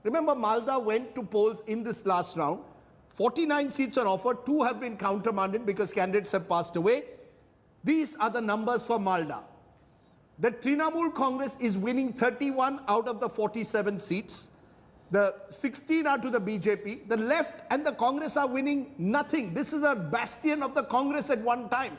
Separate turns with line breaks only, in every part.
Remember, Malda went to polls in this last round. 49 seats are offered, 2 have been countermanded because candidates have passed away. These are the numbers for Malda. The Trinamool Congress is winning 31 out of the 47 seats. The 16 are to the BJP. The left and the Congress are winning nothing. This is a bastion of the Congress at one time.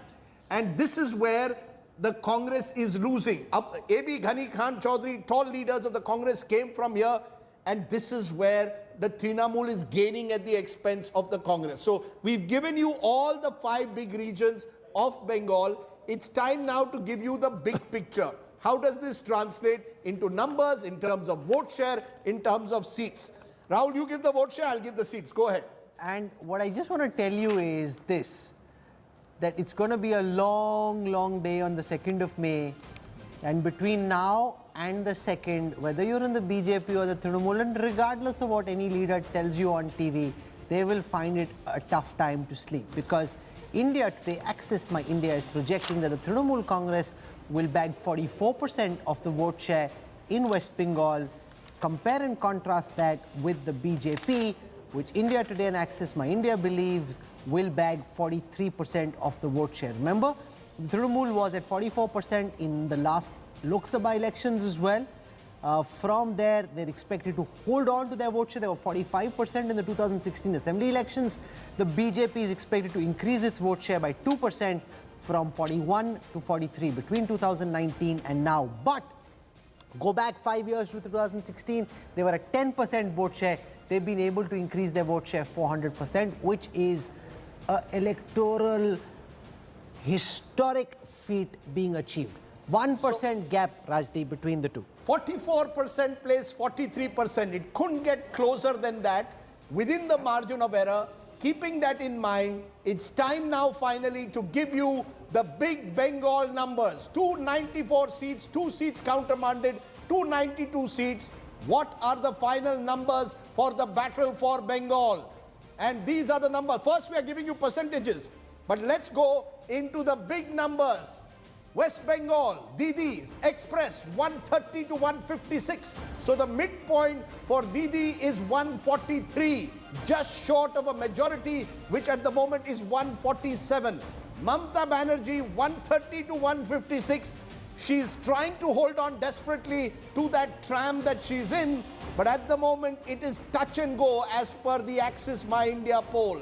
And this is where the Congress is losing. A.B. Ghani Khan Chaudhary, tall leaders of the Congress came from here. And this is where the Trinamool is gaining at the expense of the Congress. So we've given you all the 5 big regions of Bengal. It's time now to give you the big picture. How does this translate into numbers, in terms of vote share, in terms of seats? Rahul, you give the vote share, I'll give the seats. Go ahead.
And what I just want to tell you is this, that it's going to be a long, long day on the 2nd of May. And between now and the 2nd, whether you're in the BJP or the Trinamool, and regardless of what any leader tells you on TV, they will find it a tough time to sleep. Because India Today, Access My India, is projecting that the Trinamool Congress will bag 44% of the vote share in West Bengal. Compare and contrast that with the BJP, which India Today and Access My India believes will bag 43% of the vote share. Remember, the Trinamool was at 44% in the last Lok Sabha elections as well. From there, they're expected to hold on to their vote share. They were 45% in the 2016 Assembly elections. The BJP is expected to increase its vote share by 2% from 41 to 43 between 2019 and now. But go back 5 years to 2016, they were at 10% vote share. They've been able to increase their vote share 400%, which is an electoral historic feat being achieved. 1% gap, Rajdeep, between the two.
44% plays 43%. It couldn't get closer than that within the margin of error. Keeping that in mind, it's time now finally to give you the big Bengal numbers. 294 seats, 2 seats countermanded, 292 seats. What are the final numbers for the battle for Bengal? And these are the numbers. First, we are giving you percentages, but let's go into the big numbers. West Bengal, Didi's Express 130 to 156. So the midpoint for Didi is 143, just short of a majority, which at the moment is 147. Mamta Banerjee 130 to 156. She's trying to hold on desperately to that tram that she's in, but at the moment it is touch and go as per the Access My India poll.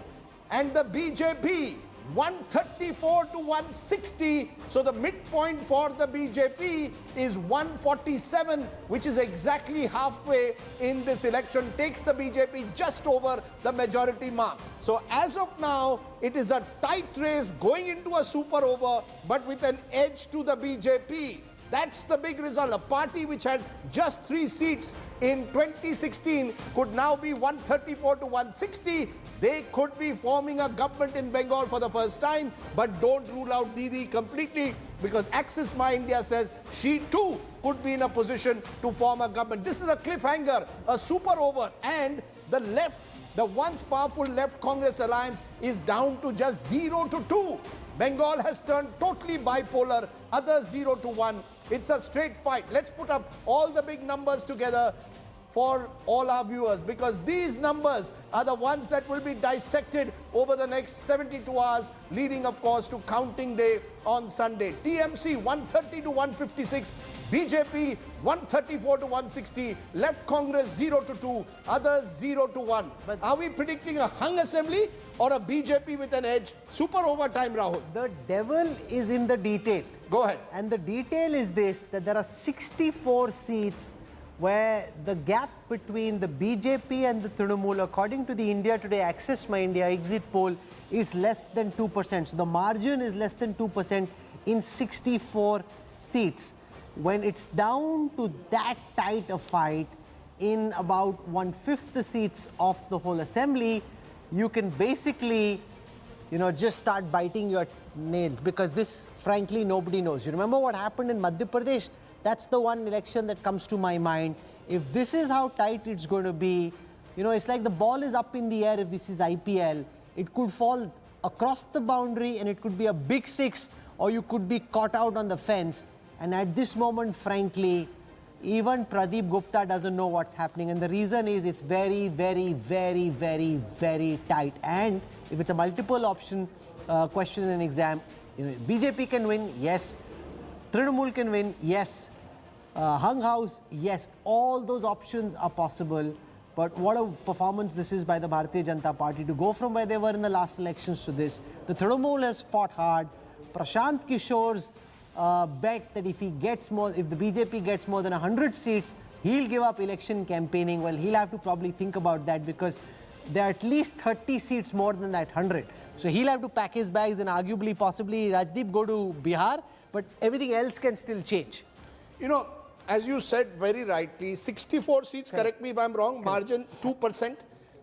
And the BJP 134 to 160, so the midpoint for the BJP is 147, which is exactly halfway in this election, takes the BJP just over the majority mark. So as of now, it is a tight race going into a super over, but with an edge to the BJP. That's the big result. A party which had just 3 seats in 2016 could now be 134 to 160. They could be forming a government in Bengal for the first time, but don't rule out Didi completely, because Access My India says she too could be in a position to form a government. This is a cliffhanger, a super over, and the left, the once powerful left Congress alliance is down to just 0 to 2. Bengal has turned totally bipolar, others 0 to 1. It's a straight fight. Let's put up all the big numbers together for all our viewers, because these numbers are the ones that will be dissected over the next 72 hours, leading of course to counting day on Sunday. TMC 130 to 156, BJP 134 to 160, left Congress 0 to 2, others 0 to 1. But are we predicting a hung assembly or a BJP with an edge? Super overtime, Rahul.
The devil is in the detail.
Go ahead.
And the detail is this, that there are 64 seats where the gap between the BJP and the Trinamool, according to the India Today Access My India exit poll, is less than 2%. So the margin is less than 2% in 64 seats. When it's down to that tight a fight in about 1/5 the seats of the whole assembly, you can basically, just start biting your nails, because this, frankly, nobody knows. You remember what happened in Madhya Pradesh? That's the one election that comes to my mind. If this is how tight it's going to be, it's like the ball is up in the air. If this is IPL, it could fall across the boundary and it could be a big 6, or you could be caught out on the fence. And at this moment, frankly, even Pradeep Gupta doesn't know what's happening. And the reason is it's very, very, very, very, very tight. And if it's a multiple option question in an exam, BJP can win, yes. Trinamool can win, yes. Hung House, yes. All those options are possible. But what a performance this is by the Bharatiya Janata Party to go from where they were in the last elections to this. The Trinamool has fought hard. Prashant Kishore's bet that if the BJP gets more than 100 seats, he'll give up election campaigning. Well, he'll have to probably think about that because there are at least 30 seats more than that 100. So he'll have to pack his bags and arguably, possibly, Rajdeep go to Bihar, but everything else can still change.
You know, as you said very rightly, 64 seats, correct me if I'm wrong, margin 2%.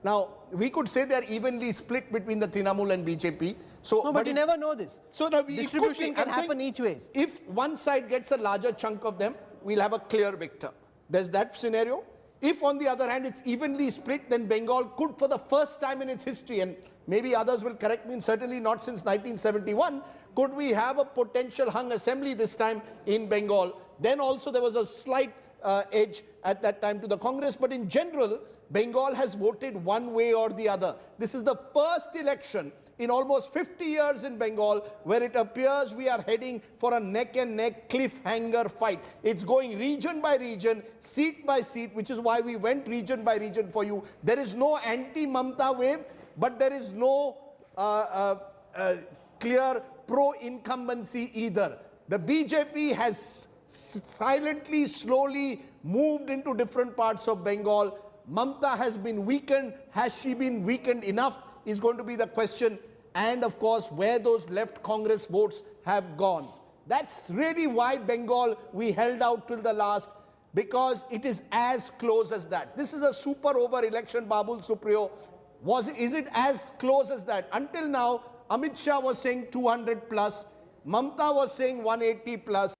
Now, we could say they're evenly split between the Trinamool and BJP. So,
No, but you never know this.
So now
Distribution can happen each ways.
If one side gets a larger chunk of them, we'll have a clear victor. There's that scenario. If, on the other hand, it's evenly split, then Bengal could, for the first time in its history, and maybe others will correct me, certainly not since 1971, could we have a potential hung assembly this time in Bengal? Then also there was a slight edge at that time to the Congress, but in general, Bengal has voted one way or the other. This is the first election in almost 50 years in Bengal where it appears we are heading for a neck-and-neck cliffhanger fight. It's going region by region, seat by seat, which is why we went region by region for you. There is no anti-Mamta wave, but there is no clear pro-incumbency either. The BJP has silently, slowly moved into different parts of Bengal. Mamta has been weakened. Has she been weakened enough is going to be the question. And of course, where those left Congress votes have gone. That's really why Bengal, we held out till the last, because it is as close as that. This is a super over election, Babul Supriyo. Is it as close as that? Until now, Amit Shah was saying 200 plus. Mamta was saying 180 plus.